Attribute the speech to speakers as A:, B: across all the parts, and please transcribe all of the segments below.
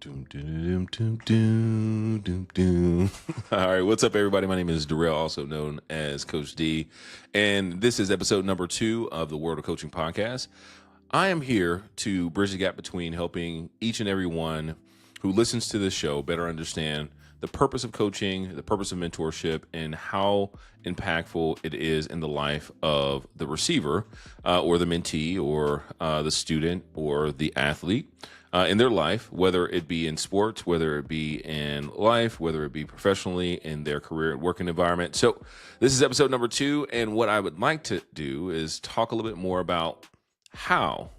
A: Doom, doom, doom, doom, doom, doom. All right, what's up, everybody? My name is Darrell, also known as Coach D, and this is episode number 2 of the World of Coaching podcast. I am here to bridge the gap between helping each and every one who listens to this show better understand the purpose of coaching, the purpose of mentorship, and how impactful it is in the life of the receiver or the mentee or the student or the athlete. In their life, whether it be in sports, whether it be in life, whether it be professionally in their career and working environment. So this is episode number 2. And what I would like to do is talk a little bit more about how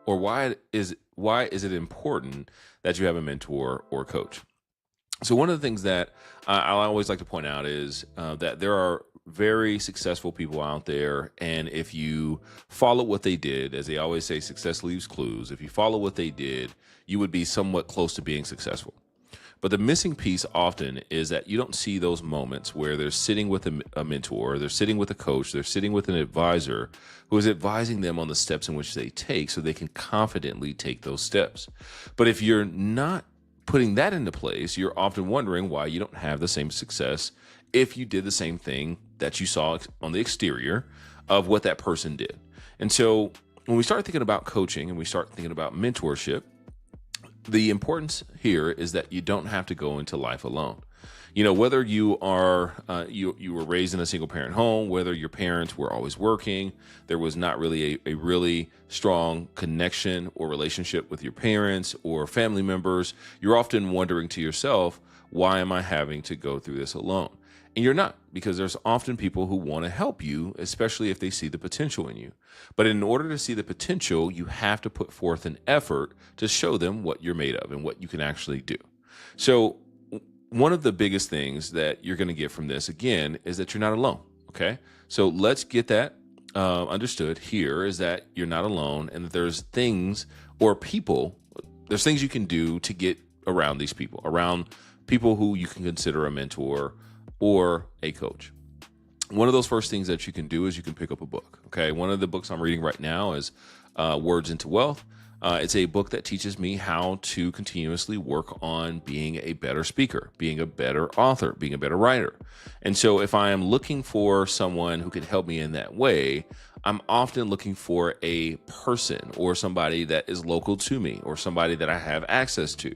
A: or why is it important that you have a mentor or coach. So one of the things that I always like to point out is that there are very successful people out there, and if you follow what they did, as they always say, success leaves clues. If you follow what they did, you would be somewhat close to being successful. But the missing piece often is that you don't see those moments where they're sitting with a mentor, they're sitting with a coach, they're sitting with an advisor who is advising them on the steps in which they take so they can confidently take those steps. But if you're not putting that into place, you're often wondering why you don't have the same success if you did the same thing that you saw on the exterior of what that person did. And so when we start thinking about coaching and we start thinking about mentorship, the importance here is that you don't have to go into life alone. You know, whether you are you were raised in a single parent home, whether your parents were always working, there was not really a really strong connection or relationship with your parents or family members, you're often wondering to yourself, why am I having to go through this alone? And you're not, because there's often people who want to help you, especially if they see the potential in you. But in order to see the potential, you have to put forth an effort to show them what you're made of and what you can actually do. So one of the biggest things that you're going to get from this, again, is that you're not alone, okay? So let's get that understood here, is that you're not alone, and that there's things or people, there's things you can do to get around these people, around people who you can consider a mentor or a coach. One of those first things that you can do is you can pick up a book, okay? One of the books I'm reading right now is Words into Wealth. It's a book that teaches me how to continuously work on being a better speaker, being a better author, being a better writer. And so if I am looking for someone who can help me in that way, I'm often looking for a person or somebody that is local to me or somebody that I have access to.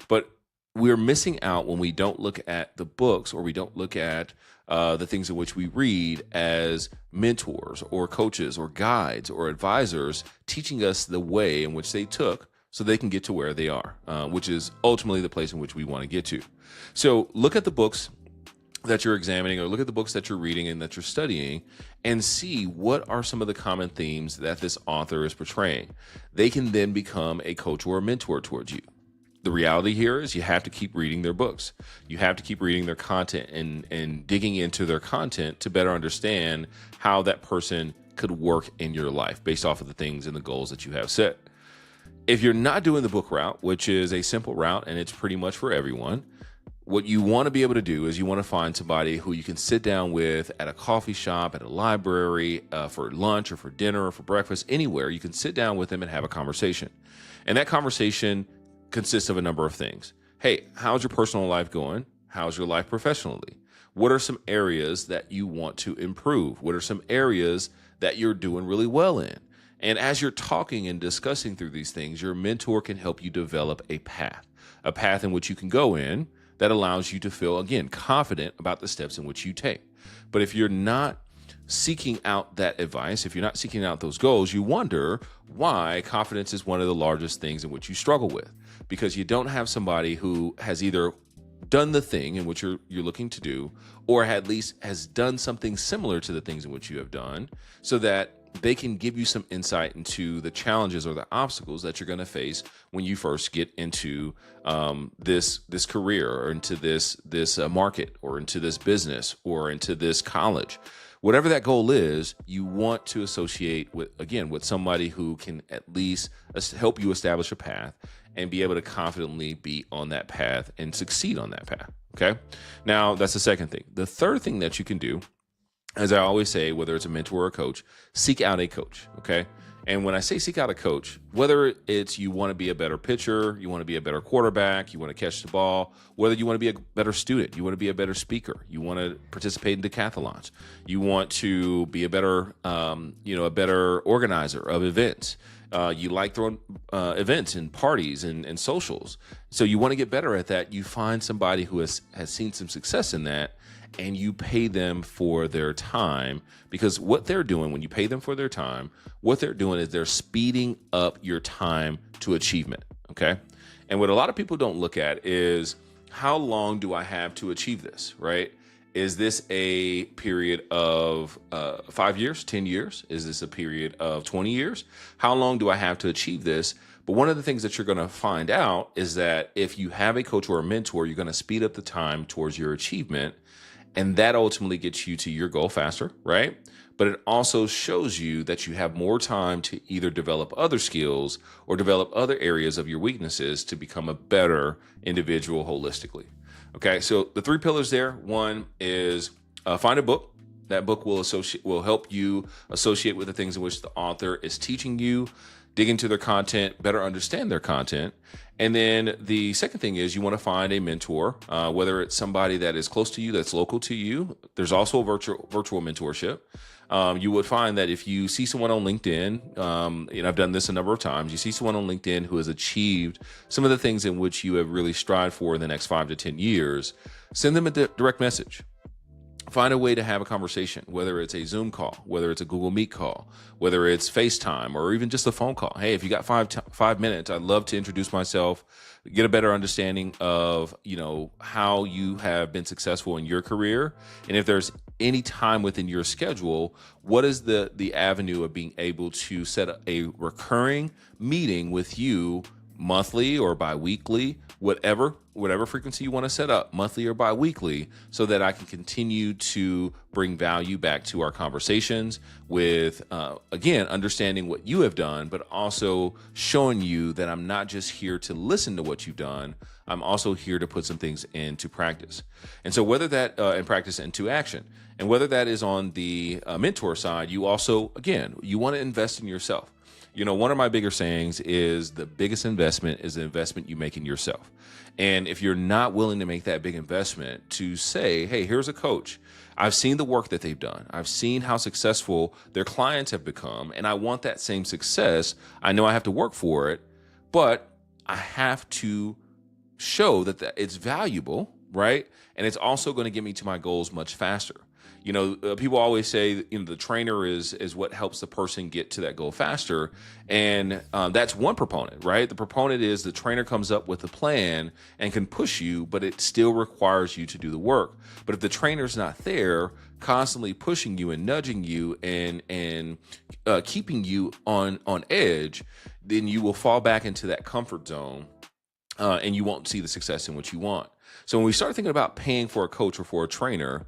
A: But we're missing out when we don't look at the books or we don't look at the things in which we read as mentors or coaches or guides or advisors teaching us the way in which they took so they can get to where they are, which is ultimately the place in which we want to get to. So look at the books that you're examining or look at the books that you're reading and that you're studying and see what are some of the common themes that this author is portraying. They can then become a coach or a mentor towards you. The reality here is you have to keep reading their books. You have to keep reading their content and digging into their content to better understand how that person could work in your life based off of the things and the goals that you have set. If you're not doing the book route, which is a simple route and it's pretty much for everyone, what you want to be able to do is you want to find somebody who you can sit down with at a coffee shop, at a library, for lunch or for dinner or for breakfast, anywhere. You can sit down with them and have a conversation. And that conversation consists of a number of things. Hey, how's your personal life going? How's your life professionally? What are some areas that you want to improve? What are some areas that you're doing really well in? And as you're talking and discussing through these things, your mentor can help you develop a path in which you can go in that allows you to feel, again, confident about the steps in which you take. But if you're not seeking out that advice, if you're not seeking out those goals, you wonder why confidence is one of the largest things in which you struggle with, because you don't have somebody who has either done the thing in which you're looking to do, or at least has done something similar to the things in which you have done, so that they can give you some insight into the challenges or the obstacles that you're going to face when you first get into this career or into this market or into this business or into this college. Whatever that goal is, you want to associate with somebody who can at least help you establish a path and be able to confidently be on that path and succeed on that path. Okay. Now, that's the second thing. The third thing that you can do, as I always say, whether it's a mentor or a coach, seek out a coach. Okay. And when I say seek out a coach, whether it's you want to be a better pitcher, you want to be a better quarterback, you want to catch the ball, whether you want to be a better student, you want to be a better speaker, you want to participate in decathlons, you want to be a better, a better organizer of events. You like throwing events and parties and socials. So you want to get better at that. You find somebody who has seen some success in that, and you pay them for their time, because what they're doing when you pay them for their time, what they're doing is they're speeding up your time to achievement. Okay. And what a lot of people don't look at is, how long do I have to achieve this, right? Is this a period of 5 years, 10 years? Is this a period of 20 years? How long do I have to achieve this? But one of the things that you're going to find out is that if you have a coach or a mentor, you're going to speed up the time towards your achievement. And that ultimately gets you to your goal faster, right? But it also shows you that you have more time to either develop other skills or develop other areas of your weaknesses to become a better individual holistically. Okay, so the 3 pillars there. One is find a book. That book will help you associate with the things in which the author is teaching you, dig into their content, better understand their content. And then the second thing is you want to find a mentor, whether it's somebody that is close to you, that's local to you. There's also virtual mentorship. You would find that if you see someone on LinkedIn, and I've done this a number of times, you see someone on LinkedIn who has achieved some of the things in which you have really strived for in the next 5 to 10 years, send them a direct message. Find a way to have a conversation, whether it's a Zoom call, whether it's a Google Meet call, whether it's FaceTime, or even just a phone call. Hey, if you got 5 minutes, I'd love to introduce myself, get a better understanding of, how you have been successful in your career. And if there's any time within your schedule, what is the avenue of being able to set a recurring meeting with you monthly or bi-weekly, whatever frequency you want to set up, monthly or bi-weekly, so that I can continue to bring value back to our conversations with, again, understanding what you have done, but also showing you that I'm not just here to listen to what you've done, I'm also here to put some things into practice. And so whether that in practice into action, and whether that is on the mentor side, you also, again, you want to invest in yourself. One of my bigger sayings is the biggest investment is the investment you make in yourself. And if you're not willing to make that big investment to say, hey, here's a coach, I've seen the work that they've done, I've seen how successful their clients have become, and I want that same success. I know I have to work for it, but I have to show that it's valuable, right? And it's also going to get me to my goals much faster. People always say, the trainer is what helps the person get to that goal faster. And that's one proponent, right? The proponent is the trainer comes up with a plan and can push you, but it still requires you to do the work. But if the trainer's not there, constantly pushing you and nudging you and keeping you on edge, then you will fall back into that comfort zone and you won't see the success in which you want. So when we start thinking about paying for a coach or for a trainer,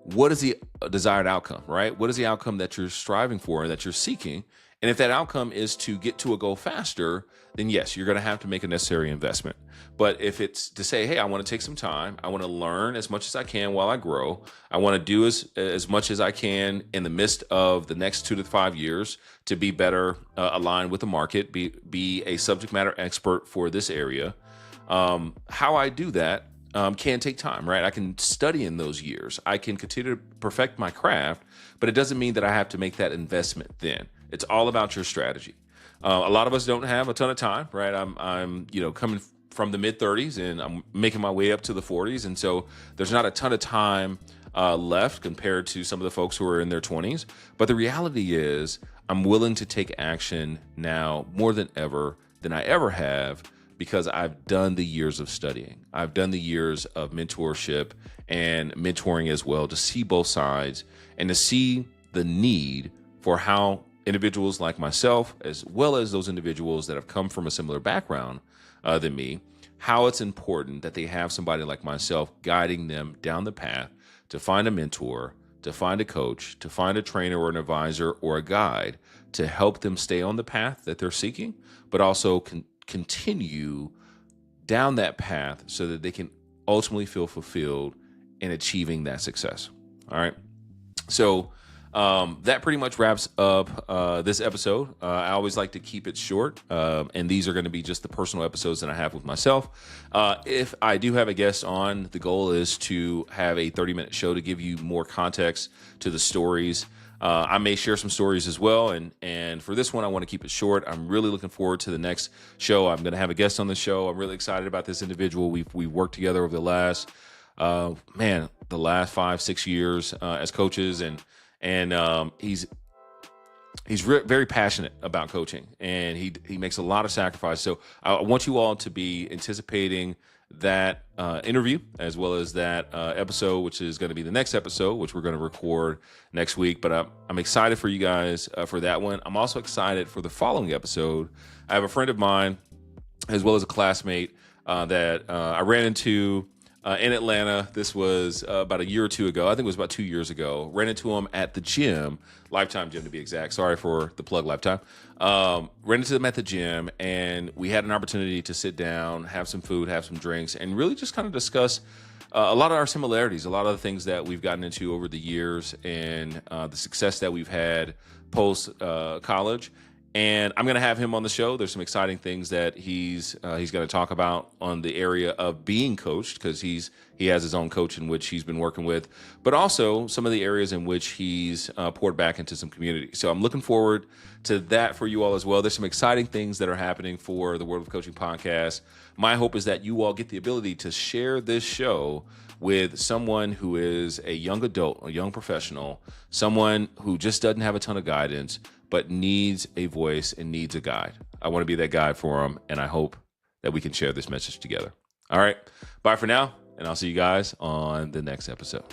A: what is the desired outcome, right? What is the outcome that you're striving for and that you're seeking? And if that outcome is to get to a goal faster, then yes, you're going to have to make a necessary investment. But if it's to say, hey, I want to take some time, I want to learn as much as I can while I grow, I want to do as much as I can in the midst of the next 2 to 5 years to be better aligned with the market, be a subject matter expert for this area. How I do that can take time, right? I can study in those years. I can continue to perfect my craft, but it doesn't mean that I have to make that investment then. It's all about your strategy. A lot of us don't have a ton of time, right? I'm coming from the mid 30s and I'm making my way up to the 40s. And so there's not a ton of time left compared to some of the folks who are in their 20s. But the reality is I'm willing to take action now more than I ever have, because I've done the years of studying. I've done the years of mentorship and mentoring as well, to see both sides and to see the need for how individuals like myself, as well as those individuals that have come from a similar background than me, how it's important that they have somebody like myself guiding them down the path to find a mentor, to find a coach, to find a trainer or an advisor or a guide to help them stay on the path that they're seeking, but also continue down that path so that they can ultimately feel fulfilled in achieving that success. All right. So That pretty much wraps up this episode. I always like to keep it short, and these are going to be just the personal episodes that I have with myself. If I do have a guest on, the goal is to have a 30-minute show to give you more context to the stories. I may share some stories as well, and for this one, I want to keep it short. I'm really looking forward to the next show. I'm going to have a guest on the show. I'm really excited about this individual. We've worked together over the last 5-6 years as coaches, and he's very passionate about coaching, and he makes a lot of sacrifice. So I want you all to be anticipating that interview as well as that episode, which is going to be the next episode, which we're going to record next week. But I'm excited for you guys for that one. I'm also excited for the following episode. I have a friend of mine as well as a classmate that I ran into in Atlanta. This was about a year or two ago. I think it was about 2 years ago. Ran into him at the gym, Lifetime Gym to be exact. Sorry for the plug, Lifetime. Ran into them at the gym, and we had an opportunity to sit down, have some food, have some drinks, and really just kind of discuss a lot of our similarities, a lot of the things that we've gotten into over the years, and the success that we've had post college. And I'm going to have him on the show. There's some exciting things that he's going to talk about on the area of being coached, because he has his own coach in which he's been working with, but also some of the areas in which he's poured back into some community. So I'm looking forward to that for you all as well. There's some exciting things that are happening for the World of Coaching podcast. My hope is that you all get the ability to share this show with someone who is a young adult, a young professional, someone who just doesn't have a ton of guidance, but needs a voice and needs a guide. I want to be that guide for them, and I hope that we can share this message together. All right, bye for now, and I'll see you guys on the next episode.